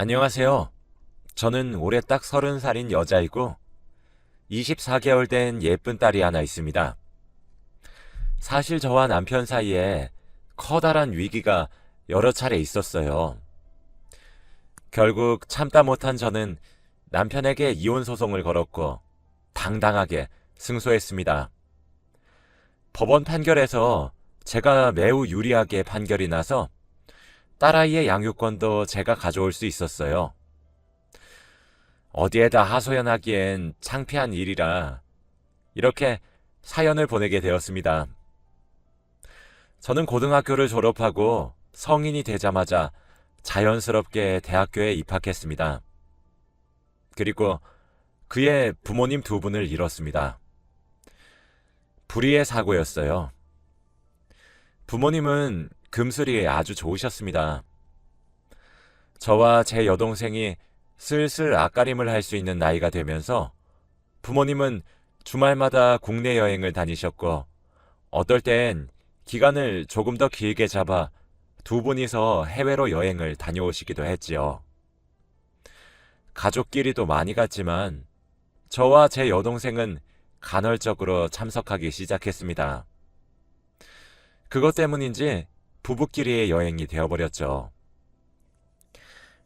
안녕하세요. 저는 올해 딱 30살인 여자이고 24개월 된 예쁜 딸이 하나 있습니다. 사실 저와 남편 사이에 커다란 위기가 여러 차례 있었어요. 결국 참다 못한 저는 남편에게 이혼 소송을 걸었고 당당하게 승소했습니다. 법원 판결에서 제가 매우 유리하게 판결이 나서 딸아이의 양육권도 제가 가져올 수 있었어요. 어디에다 하소연하기엔 창피한 일이라 이렇게 사연을 보내게 되었습니다. 저는 고등학교를 졸업하고 성인이 되자마자 자연스럽게 대학교에 입학했습니다. 그리고 그의 부모님 두 분을 잃었습니다. 불의의 사고였어요. 부모님은 금술이 아주 좋으셨습니다. 저와 제 여동생이 슬슬 앞가림을 할 수 있는 나이가 되면서 부모님은 주말마다 국내 여행을 다니셨고 어떨 땐 기간을 조금 더 길게 잡아 두 분이서 해외로 여행을 다녀오시기도 했지요. 가족끼리도 많이 갔지만 저와 제 여동생은 간헐적으로 참석하기 시작했습니다. 그것 때문인지 부부끼리의 여행이 되어버렸죠.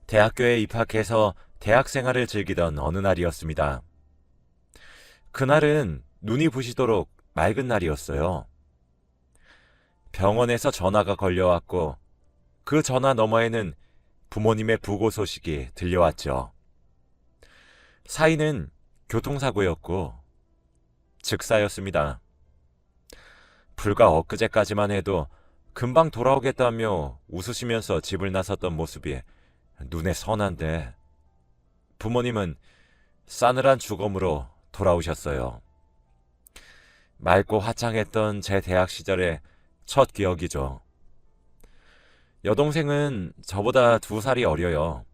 대학교에 입학해서 대학 생활을 즐기던 어느 날이었습니다. 그날은 눈이 부시도록 맑은 날이었어요. 병원에서 전화가 걸려왔고 그 전화 너머에는 부모님의 부고 소식이 들려왔죠. 사인은 교통사고였고 즉사였습니다. 불과 엊그제까지만 해도 금방 돌아오겠다며 웃으시면서 집을 나섰던 모습이 눈에 선한데 부모님은 싸늘한 죽음으로 돌아오셨어요. 맑고 화창했던 제 대학 시절의 첫 기억이죠. 여동생은 저보다 2살이 어려요.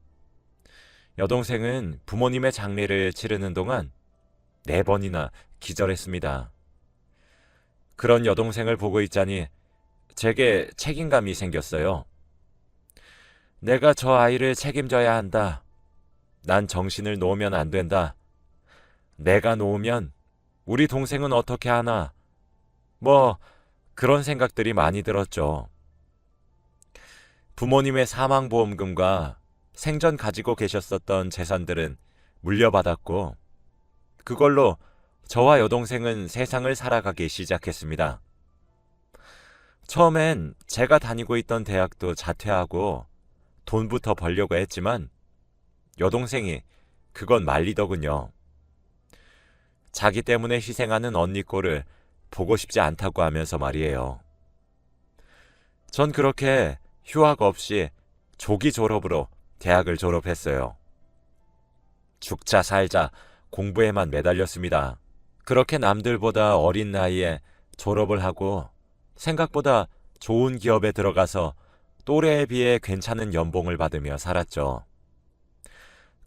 여동생은 부모님의 장례를 치르는 동안 4번이나 기절했습니다. 그런 여동생을 보고 있자니 제게 책임감이 생겼어요. 내가 저 아이를 책임져야 한다. 난 정신을 놓으면 안 된다. 내가 놓으면 우리 동생은 어떻게 하나. 그런 생각들이 많이 들었죠. 부모님의 사망보험금과 생전 가지고 계셨었던 재산들은 물려받았고 그걸로 저와 여동생은 세상을 살아가기 시작했습니다. 처음엔 제가 다니고 있던 대학도 자퇴하고 돈부터 벌려고 했지만 여동생이 그건 말리더군요. 자기 때문에 희생하는 언니 꼴을 보고 싶지 않다고 하면서 말이에요. 전 그렇게 휴학 없이 조기 졸업으로 대학을 졸업했어요. 죽자 살자 공부에만 매달렸습니다. 그렇게 남들보다 어린 나이에 졸업을 하고 생각보다 좋은 기업에 들어가서 또래에 비해 괜찮은 연봉을 받으며 살았죠.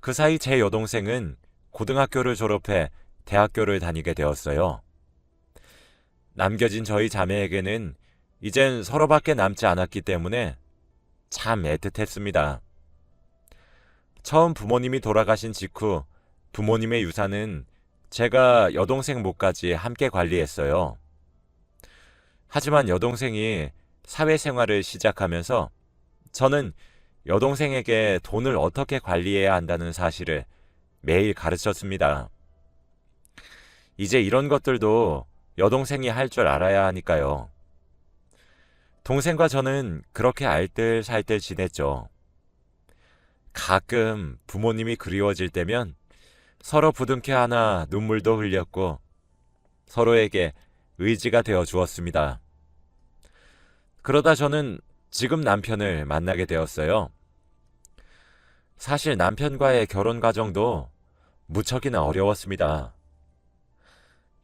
그 사이 제 여동생은 고등학교를 졸업해 대학교를 다니게 되었어요. 남겨진 저희 자매에게는 이젠 서로밖에 남지 않았기 때문에 참 애틋했습니다. 처음 부모님이 돌아가신 직후 부모님의 유산은 제가 여동생 몫까지 함께 관리했어요. 하지만 여동생이 사회생활을 시작하면서 저는 여동생에게 돈을 어떻게 관리해야 한다는 사실을 매일 가르쳤습니다. 이제 이런 것들도 여동생이 할 줄 알아야 하니까요. 동생과 저는 그렇게 알뜰살뜰 지냈죠. 가끔 부모님이 그리워질 때면 서로 부둥켜 안아 눈물도 흘렸고 서로에게 의지가 되어 주었습니다. 그러다 저는 지금 남편을 만나게 되었어요. 사실 남편과의 결혼 과정도 무척이나 어려웠습니다.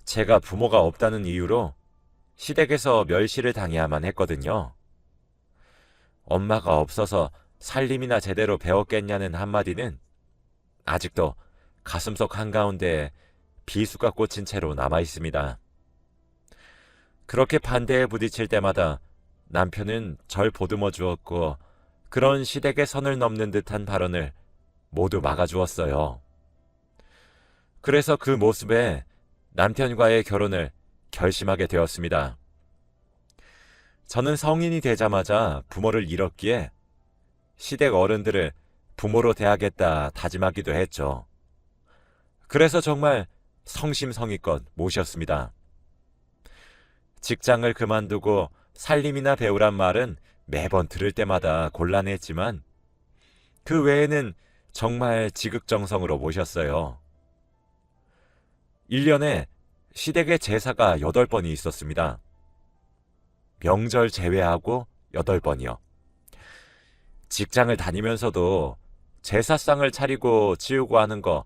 제가 부모가 없다는 이유로 시댁에서 멸시를 당해야만 했거든요. 엄마가 없어서 살림이나 제대로 배웠겠냐는 한마디는 아직도 가슴속 한가운데 비수가 꽂힌 채로 남아 있습니다. 그렇게 반대에 부딪힐 때마다 남편은 절 보듬어 주었고 그런 시댁의 선을 넘는 듯한 발언을 모두 막아주었어요. 그래서 그 모습에 남편과의 결혼을 결심하게 되었습니다. 저는 성인이 되자마자 부모를 잃었기에 시댁 어른들을 부모로 대하겠다 다짐하기도 했죠. 그래서 정말 성심성의껏 모셨습니다. 직장을 그만두고 살림이나 배우란 말은 매번 들을 때마다 곤란했지만 그 외에는 정말 지극정성으로 모셨어요. 1년에 시댁의 제사가 8번이 있었습니다. 명절 제외하고 8번이요. 직장을 다니면서도 제사상을 차리고 치우고 하는 거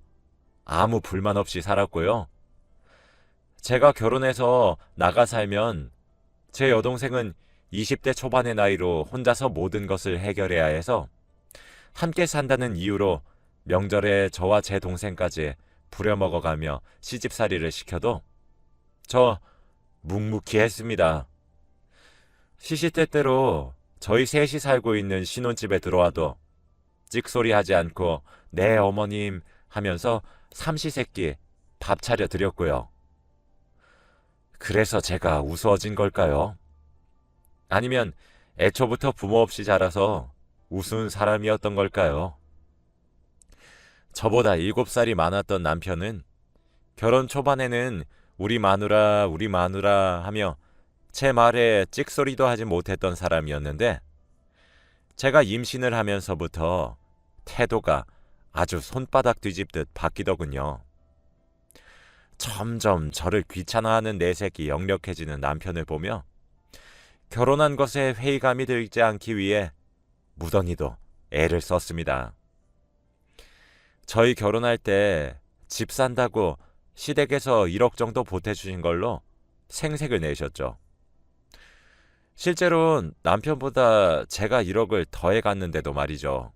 아무 불만 없이 살았고요. 제가 결혼해서 나가 살면 제 여동생은 20대 초반의 나이로 혼자서 모든 것을 해결해야 해서 함께 산다는 이유로 명절에 저와 제 동생까지 부려먹어가며 시집살이를 시켜도 저 묵묵히 했습니다. 시시때때로 저희 셋이 살고 있는 신혼집에 들어와도 찍소리 하지 않고 네 어머님 하면서 삼시세끼 밥 차려 드렸고요. 그래서 제가 우스워진 걸까요? 아니면 애초부터 부모 없이 자라서 우스운 사람이었던 걸까요? 저보다 7살이 많았던 남편은 결혼 초반에는 우리 마누라 하며 제 말에 찍소리도 하지 못했던 사람이었는데 제가 임신을 하면서부터 태도가 아주 손바닥 뒤집듯 바뀌더군요. 점점 저를 귀찮아하는 내색이 역력해지는 남편을 보며 결혼한 것에 회의감이 들지 않기 위해 무던히도 애를 썼습니다. 저희 결혼할 때 집 산다고 시댁에서 1억 정도 보태주신 걸로 생색을 내셨죠. 실제로는 남편보다 제가 1억을 더해 갔는데도 말이죠.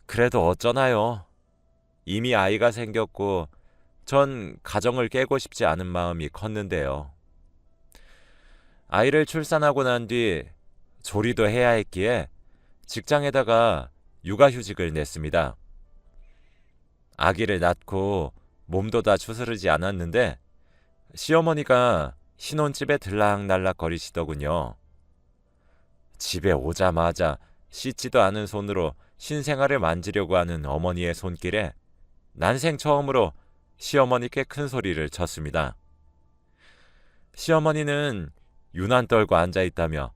그래도 어쩌나요? 이미 아이가 생겼고 전 가정을 깨고 싶지 않은 마음이 컸는데요. 아이를 출산하고 난 뒤 조리도 해야 했기에 직장에다가 육아휴직을 냈습니다. 아기를 낳고 몸도 다 추스르지 않았는데 시어머니가 신혼집에 들락날락 거리시더군요. 집에 오자마자 씻지도 않은 손으로 신생아를 만지려고 하는 어머니의 손길에 난생 처음으로 시어머니께 큰 소리를 쳤습니다. 시어머니는 유난 떨고 앉아있다며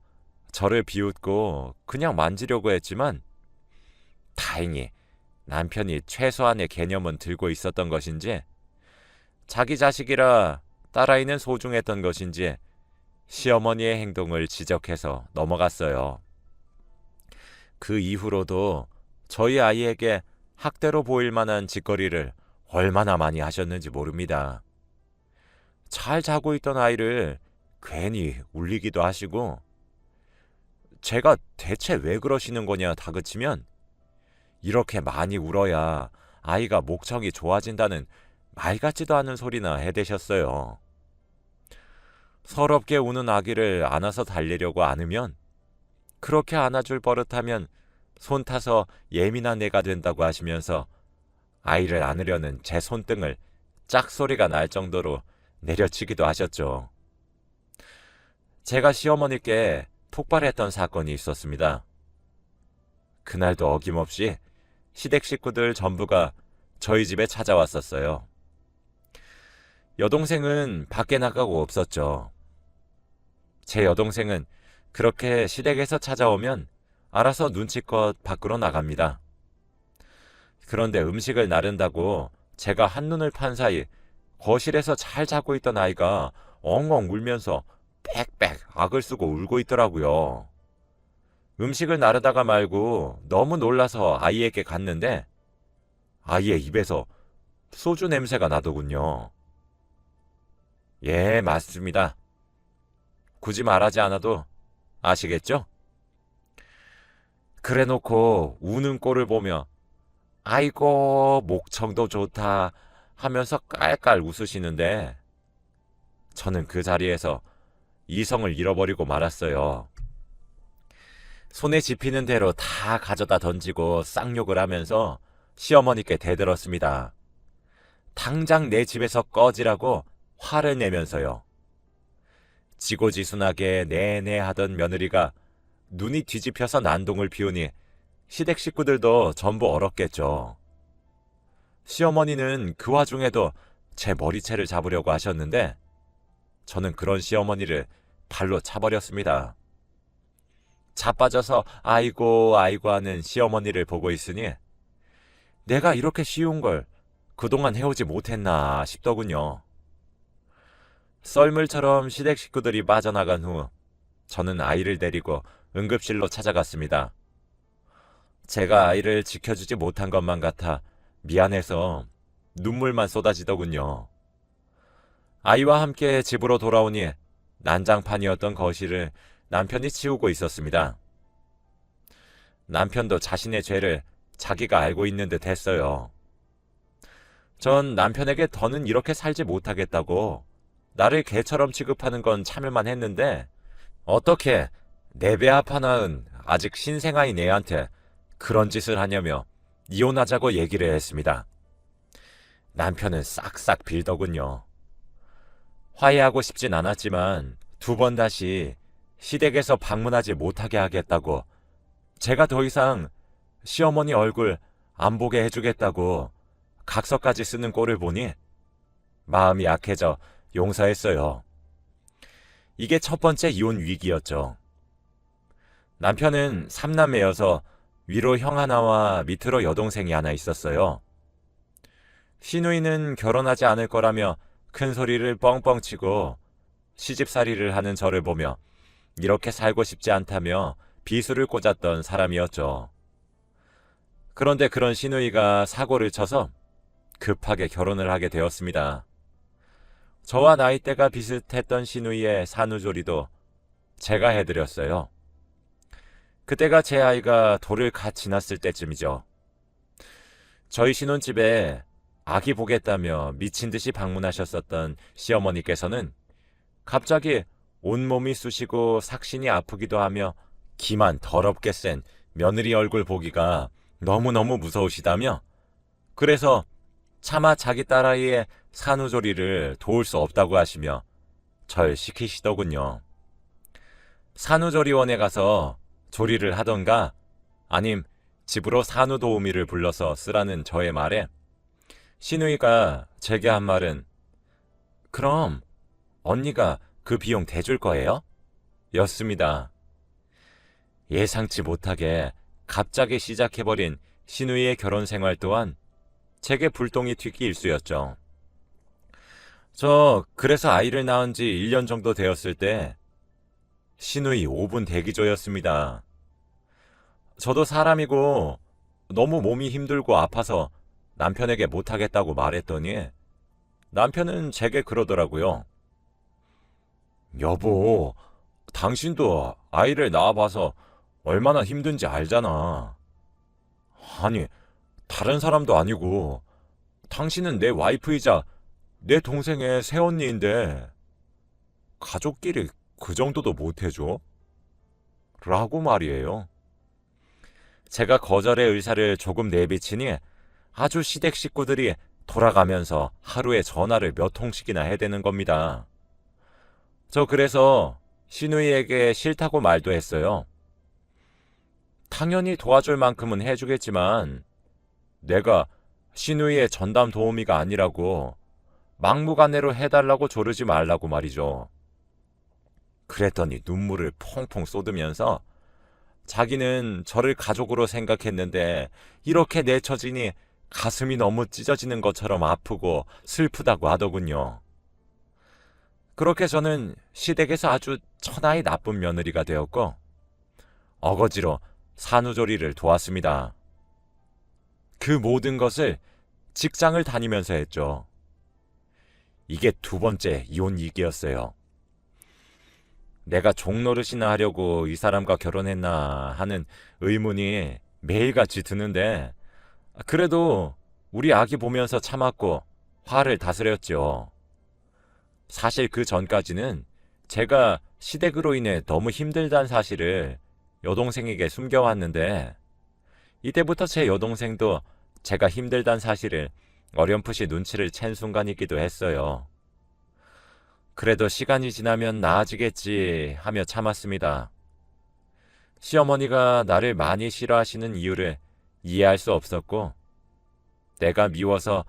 저를 비웃고 그냥 만지려고 했지만 다행히 남편이 최소한의 개념은 들고 있었던 것인지 자기 자식이라 딸아이는 소중했던 것인지 시어머니의 행동을 지적해서 넘어갔어요. 그 이후로도 저희 아이에게 학대로 보일 만한 짓거리를 얼마나 많이 하셨는지 모릅니다. 잘 자고 있던 아이를 괜히 울리기도 하시고 제가 대체 왜 그러시는 거냐 다그치면 이렇게 많이 울어야 아이가 목청이 좋아진다는 말 같지도 않은 소리나 해대셨어요. 서럽게 우는 아기를 안아서 달래려고 안으면 그렇게 안아줄 버릇하면 손 타서 예민한 애가 된다고 하시면서 아이를 안으려는 제 손등을 짝소리가 날 정도로 내려치기도 하셨죠. 제가 시어머니께 폭발했던 사건이 있었습니다. 그날도 어김없이 시댁 식구들 전부가 저희 집에 찾아왔었어요. 여동생은 밖에 나가고 없었죠. 제 여동생은 그렇게 시댁에서 찾아오면 알아서 눈치껏 밖으로 나갑니다. 그런데 음식을 나른다고 제가 한눈을 판 사이 거실에서 잘 자고 있던 아이가 엉엉 울면서 빽빽 악을 쓰고 울고 있더라고요. 음식을 나르다가 말고 너무 놀라서 아이에게 갔는데 아이의 입에서 소주 냄새가 나더군요. 예, 맞습니다. 굳이 말하지 않아도 아시겠죠? 그래놓고 우는 꼴을 보며 아이고 목청도 좋다 하면서 깔깔 웃으시는데 저는 그 자리에서 이성을 잃어버리고 말았어요. 손에 집히는 대로 다 가져다 던지고 쌍욕을 하면서 시어머니께 대들었습니다. 당장 내 집에서 꺼지라고 화를 내면서요. 지고지순하게 내내 하던 며느리가 눈이 뒤집혀서 난동을 피우니 시댁 식구들도 전부 얼었겠죠. 시어머니는 그 와중에도 제 머리채를 잡으려고 하셨는데 저는 그런 시어머니를 발로 차버렸습니다. 자빠져서 아이고 아이고 하는 시어머니를 보고 있으니 내가 이렇게 쉬운 걸 그동안 해오지 못했나 싶더군요. 썰물처럼 시댁 식구들이 빠져나간 후 저는 아이를 데리고 응급실로 찾아갔습니다. 제가 아이를 지켜주지 못한 것만 같아 미안해서 눈물만 쏟아지더군요. 아이와 함께 집으로 돌아오니 난장판이었던 거실을 남편이 치우고 있었습니다. 남편도 자신의 죄를 자기가 알고 있는 듯 했어요. 전 남편에게 더는 이렇게 살지 못하겠다고 나를 개처럼 취급하는 건 참을만 했는데 어떻게 내 배 아파 낳은 아직 신생아인 애한테 그런 짓을 하냐며 이혼하자고 얘기를 했습니다. 남편은 싹싹 빌더군요. 화해하고 싶진 않았지만 2번 다시 시댁에서 방문하지 못하게 하겠다고, 제가 더 이상 시어머니 얼굴 안 보게 해주겠다고 각서까지 쓰는 꼴을 보니 마음이 약해져 용서했어요. 이게 첫 번째 이혼 위기였죠. 남편은 3남매여서 위로 형 하나와 밑으로 여동생이 하나 있었어요. 시누이는 결혼하지 않을 거라며 큰 소리를 뻥뻥 치고 시집살이를 하는 저를 보며 이렇게 살고 싶지 않다며 비수를 꽂았던 사람이었죠. 그런데 그런 시누이가 사고를 쳐서 급하게 결혼을 하게 되었습니다. 저와 나이대가 비슷했던 시누이의 산후조리도 제가 해드렸어요. 그때가 제 아이가 돌을 갓 지났을 때쯤이죠. 저희 신혼집에 아기 보겠다며 미친 듯이 방문하셨었던 시어머니께서는 갑자기 온몸이 쑤시고 삭신이 아프기도 하며 기만 더럽게 센 며느리 얼굴 보기가 너무너무 무서우시다며, 그래서 차마 자기 딸아이의 산후조리를 도울 수 없다고 하시며 절 시키시더군요. 산후조리원에 가서 조리를 하던가 아님 집으로 산후도우미를 불러서 쓰라는 저의 말에 시누이가 제게 한 말은 그럼 언니가 그 비용 대줄 거예요? 였습니다. 예상치 못하게 갑자기 시작해버린 시누이의 결혼 생활 또한 제게 불똥이 튀기 일쑤였죠. 저 그래서 아이를 낳은 지 1년 정도 되었을 때 시누이 5분 대기조였습니다. 저도 사람이고 너무 몸이 힘들고 아파서 남편에게 못하겠다고 말했더니 남편은 제게 그러더라고요. 여보, 당신도 아이를 낳아봐서 얼마나 힘든지 알잖아. 아니, 다른 사람도 아니고 당신은 내 와이프이자 내 동생의 새언니인데 가족끼리 그 정도도 못해줘? 라고 말이에요. 제가 거절의 의사를 조금 내비치니 아주 시댁 식구들이 돌아가면서 하루에 전화를 몇 통씩이나 해대는 겁니다. 저 그래서 시누이에게 싫다고 말도 했어요. 당연히 도와줄 만큼은 해주겠지만 내가 시누이의 전담 도우미가 아니라고 막무가내로 해달라고 조르지 말라고 말이죠. 그랬더니 눈물을 퐁퐁 쏟으면서 자기는 저를 가족으로 생각했는데 이렇게 내쳐지니 가슴이 너무 찢어지는 것처럼 아프고 슬프다고 하더군요. 그렇게 저는 시댁에서 아주 천하의 나쁜 며느리가 되었고 어거지로 산후조리를 도왔습니다. 그 모든 것을 직장을 다니면서 했죠. 이게 2번째 이혼 위기였어요. 내가 종노릇이나 하려고 이 사람과 결혼했나 하는 의문이 매일같이 드는데 그래도 우리 아기 보면서 참았고 화를 다스렸죠. 사실 그 전까지는 제가 시댁으로 인해 너무 힘들다는 사실을 여동생에게 숨겨왔는데 이때부터 제 여동생도 제가 힘들단 사실을 어렴풋이 눈치를 챈 순간이기도 했어요. 그래도 시간이 지나면 나아지겠지 하며 참았습니다. 시어머니가 나를 많이 싫어하시는 이유를 이해할 수 없었고 내가 미워서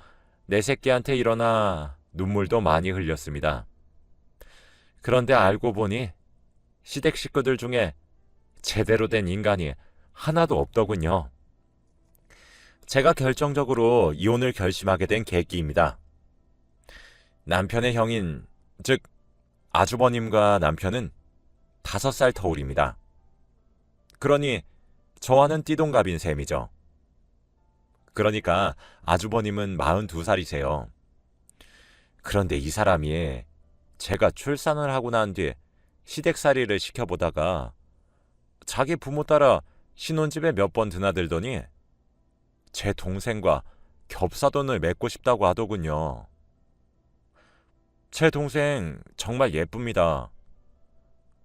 내 새끼한테 일어나 눈물도 많이 흘렸습니다. 그런데 알고 보니 시댁 식구들 중에 제대로 된 인간이 하나도 없더군요. 제가 결정적으로 이혼을 결심하게 된 계기입니다. 남편의 형인, 즉 아주버님과 남편은 5살 터울입니다. 그러니 저와는 띠동갑인 셈이죠. 그러니까 아주버님은 42살이세요. 그런데 이 사람이 제가 출산을 하고 난 뒤 시댁살이를 시켜보다가 자기 부모 따라 신혼집에 몇 번 드나들더니 제 동생과 겹사돈을 맺고 싶다고 하더군요. 제 동생 정말 예쁩니다.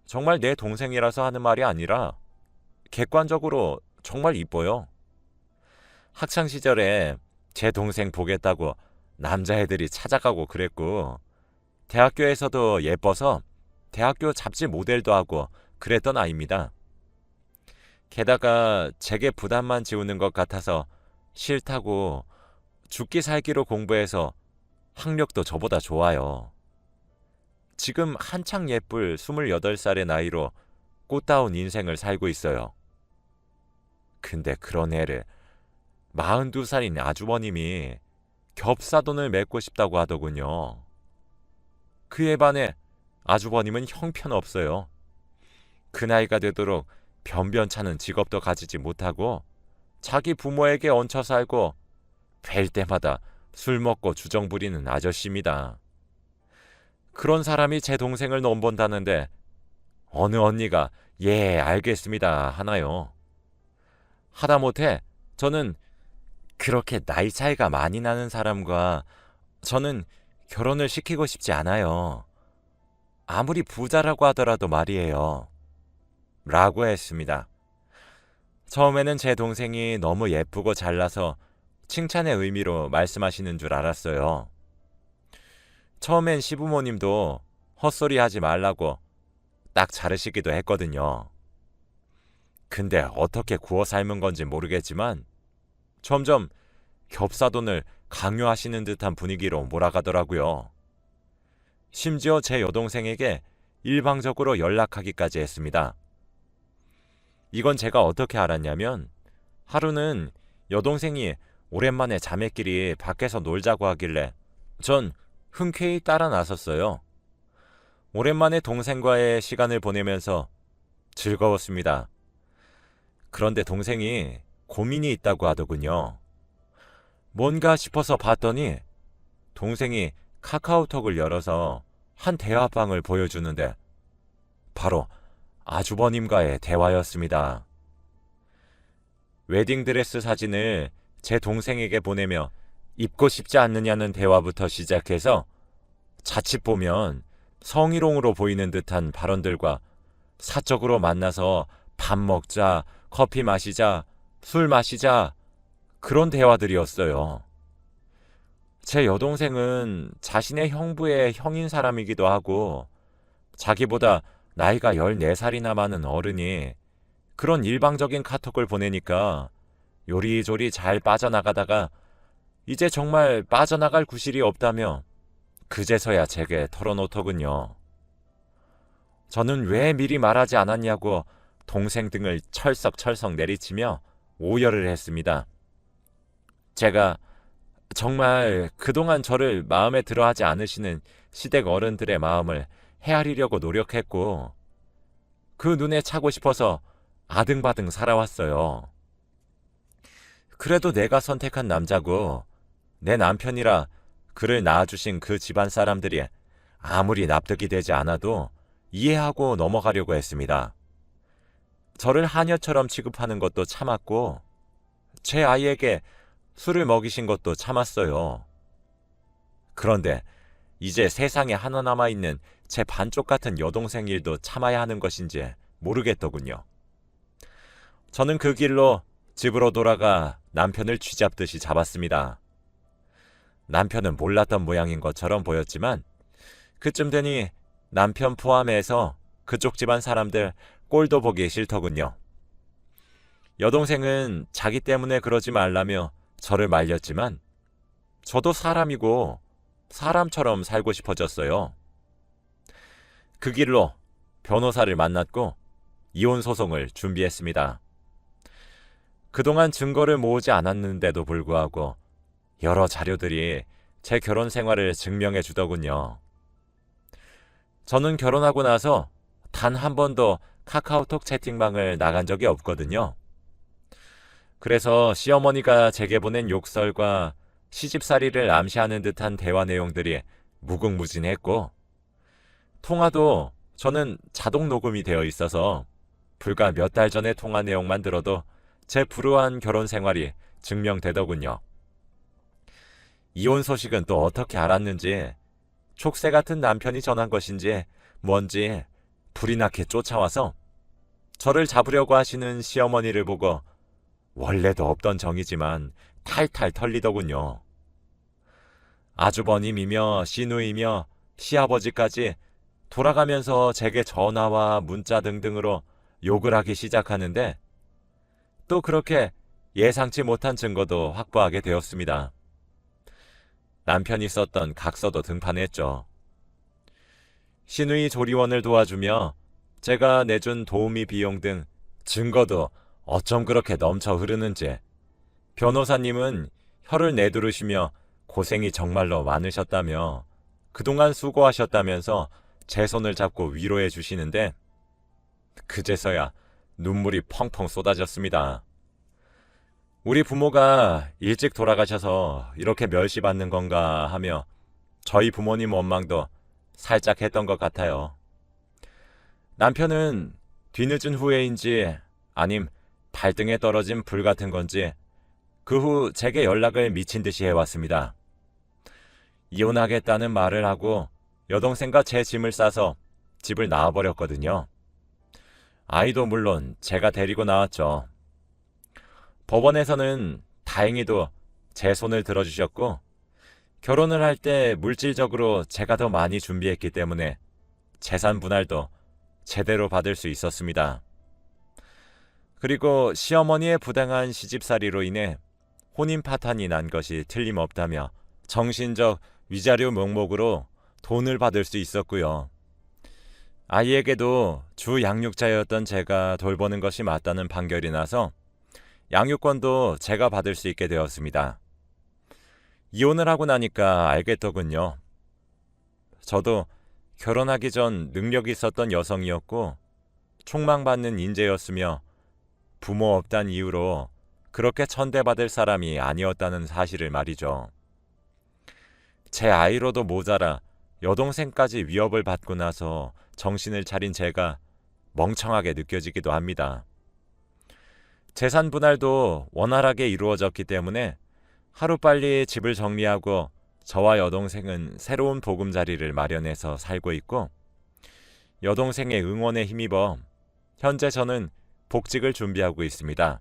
정말 내 동생이라서 하는 말이 아니라 객관적으로 정말 이뻐요. 학창시절에 제 동생 보겠다고 남자애들이 찾아가고 그랬고 대학교에서도 예뻐서 대학교 잡지 모델도 하고 그랬던 아이입니다. 게다가 제게 부담만 지우는 것 같아서 싫다고 죽기 살기로 공부해서 학력도 저보다 좋아요. 지금 한창 예쁠 28살의 나이로 꽃다운 인생을 살고 있어요. 근데 그런 애를 42살인 아주버님이 겹사돈을 맺고 싶다고 하더군요. 그에 반해 아주버님은 형편없어요. 그 나이가 되도록 변변찮은 직업도 가지지 못하고 자기 부모에게 얹혀 살고 뵐 때마다 술 먹고 주정 부리는 아저씨입니다. 그런 사람이 제 동생을 넘본다는데 어느 언니가 예 알겠습니다 하나요. 하다못해 저는 그렇게 나이 차이가 많이 나는 사람과 저는 결혼을 시키고 싶지 않아요. 아무리 부자라고 하더라도 말이에요. 라고 했습니다. 처음에는 제 동생이 너무 예쁘고 잘나서 칭찬의 의미로 말씀하시는 줄 알았어요. 처음엔 시부모님도 헛소리 하지 말라고 딱 자르시기도 했거든요. 근데 어떻게 구워 삶은 건지 모르겠지만 점점 겹사돈을 강요하시는 듯한 분위기로 몰아가더라고요. 심지어 제 여동생에게 일방적으로 연락하기까지 했습니다. 이건 제가 어떻게 알았냐면 하루는 여동생이 오랜만에 자매끼리 밖에서 놀자고 하길래 전 흔쾌히 따라 나섰어요. 오랜만에 동생과의 시간을 보내면서 즐거웠습니다. 그런데 동생이 고민이 있다고 하더군요. 뭔가 싶어서 봤더니 동생이 카카오톡을 열어서 한 대화방을 보여주는데 바로 아주버님과의 대화였습니다. 웨딩드레스 사진을 제 동생에게 보내며 입고 싶지 않느냐는 대화부터 시작해서 자칫 보면 성희롱으로 보이는 듯한 발언들과 사적으로 만나서 밥 먹자, 커피 마시자, 술 마시자 그런 대화들이었어요. 제 여동생은 자신의 형부의 형인 사람이기도 하고 자기보다 나이가 14살이나 많은 어른이 그런 일방적인 카톡을 보내니까 요리조리 잘 빠져나가다가 이제 정말 빠져나갈 구실이 없다며 그제서야 제게 털어놓더군요. 저는 왜 미리 말하지 않았냐고 동생 등을 철썩철썩 내리치며 오열을 했습니다. 제가 정말 그동안 저를 마음에 들어하지 않으시는 시댁 어른들의 마음을 헤아리려고 노력했고 그 눈에 차고 싶어서 아등바등 살아왔어요. 그래도 내가 선택한 남자고 내 남편이라 그를 낳아주신 그 집안 사람들이 아무리 납득이 되지 않아도 이해하고 넘어가려고 했습니다. 저를 하녀처럼 취급하는 것도 참았고 제 아이에게 술을 먹이신 것도 참았어요. 그런데 이제 세상에 하나 남아있는 제 반쪽 같은 여동생 일도 참아야 하는 것인지 모르겠더군요. 저는 그 길로 집으로 돌아가 남편을 쥐잡듯이 잡았습니다. 남편은 몰랐던 모양인 것처럼 보였지만 그쯤 되니 남편 포함해서 그쪽 집안 사람들 꼴도 보기 싫더군요. 여동생은 자기 때문에 그러지 말라며 저를 말렸지만 저도 사람이고 사람처럼 살고 싶어졌어요. 그 길로 변호사를 만났고 이혼 소송을 준비했습니다. 그동안 증거를 모으지 않았는데도 불구하고 여러 자료들이 제 결혼 생활을 증명해 주더군요. 저는 결혼하고 나서 단 한 번도 카카오톡 채팅방을 나간 적이 없거든요. 그래서 시어머니가 제게 보낸 욕설과 시집살이를 암시하는 듯한 대화 내용들이 무궁무진했고, 통화도 저는 자동 녹음이 되어 있어서 불과 몇 달 전의 통화 내용만 들어도 제 불우한 결혼 생활이 증명되더군요. 이혼 소식은 또 어떻게 알았는지, 촉새 같은 남편이 전한 것인지 뭔지 불이 나게 쫓아와서 저를 잡으려고 하시는 시어머니를 보고 원래도 없던 정이지만 탈탈 털리더군요. 아주버님이며 시누이며 시아버지까지 돌아가면서 제게 전화와 문자 등등으로 욕을 하기 시작하는데 또 그렇게 예상치 못한 증거도 확보하게 되었습니다. 남편이 썼던 각서도 등판했죠. 시누이 조리원을 도와주며 제가 내준 도우미 비용 등 증거도 어쩜 그렇게 넘쳐 흐르는지 변호사님은 혀를 내두르시며 고생이 정말로 많으셨다며 그동안 수고하셨다면서 제 손을 잡고 위로해 주시는데 그제서야 눈물이 펑펑 쏟아졌습니다. 우리 부모가 일찍 돌아가셔서 이렇게 멸시받는 건가 하며 저희 부모님 원망도 살짝 했던 것 같아요. 남편은 뒤늦은 후회인지 아님 발등에 떨어진 불 같은 건지 그 후 제게 연락을 미친 듯이 해왔습니다. 이혼하겠다는 말을 하고 여동생과 제 짐을 싸서 집을 나와버렸거든요. 아이도 물론 제가 데리고 나왔죠. 법원에서는 다행히도 제 손을 들어주셨고 결혼을 할 때 물질적으로 제가 더 많이 준비했기 때문에 재산 분할도 제대로 받을 수 있었습니다. 그리고 시어머니의 부당한 시집살이로 인해 혼인 파탄이 난 것이 틀림없다며 정신적 위자료 명목으로 돈을 받을 수 있었고요. 아이에게도 주 양육자였던 제가 돌보는 것이 맞다는 판결이 나서 양육권도 제가 받을 수 있게 되었습니다. 이혼을 하고 나니까 알겠더군요. 저도 결혼하기 전 능력이 있었던 여성이었고 촉망받는 인재였으며 부모 없단 이유로 그렇게 천대받을 사람이 아니었다는 사실을 말이죠. 제 아이로도 모자라 여동생까지 위협을 받고 나서 정신을 차린 제가 멍청하게 느껴지기도 합니다. 재산 분할도 원활하게 이루어졌기 때문에 하루빨리 집을 정리하고 저와 여동생은 새로운 보금자리를 마련해서 살고 있고 여동생의 응원에 힘입어 현재 저는 복직을 준비하고 있습니다.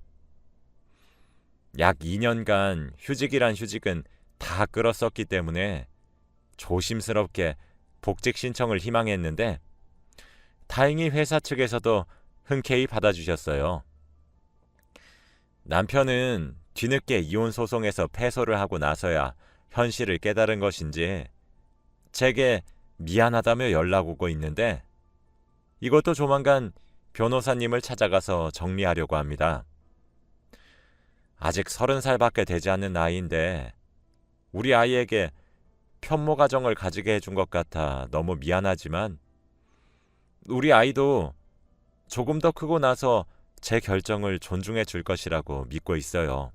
약 2년간 휴직이란 휴직은 다 끌었었기 때문에 조심스럽게 복직 신청을 희망했는데 다행히 회사 측에서도 흔쾌히 받아주셨어요. 남편은 뒤늦게 이혼 소송에서 패소를 하고 나서야 현실을 깨달은 것인지 제게 미안하다며 연락 오고 있는데 이것도 조만간 변호사님을 찾아가서 정리하려고 합니다. 아직 30살밖에 되지 않는 나이인데 우리 아이에게 편모 가정을 가지게 해준 것 같아 너무 미안하지만 우리 아이도 조금 더 크고 나서 제 결정을 존중해 줄 것이라고 믿고 있어요.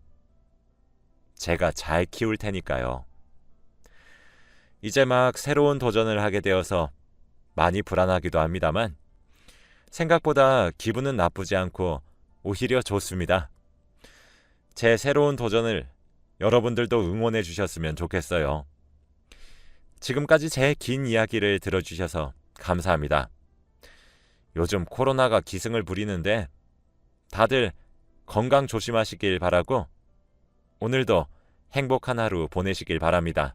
제가 잘 키울 테니까요. 이제 막 새로운 도전을 하게 되어서 많이 불안하기도 합니다만 생각보다 기분은 나쁘지 않고 오히려 좋습니다. 제 새로운 도전을 여러분들도 응원해 주셨으면 좋겠어요. 지금까지 제 긴 이야기를 들어주셔서 감사합니다. 요즘 코로나가 기승을 부리는데 다들 건강 조심하시길 바라고 오늘도 행복한 하루 보내시길 바랍니다.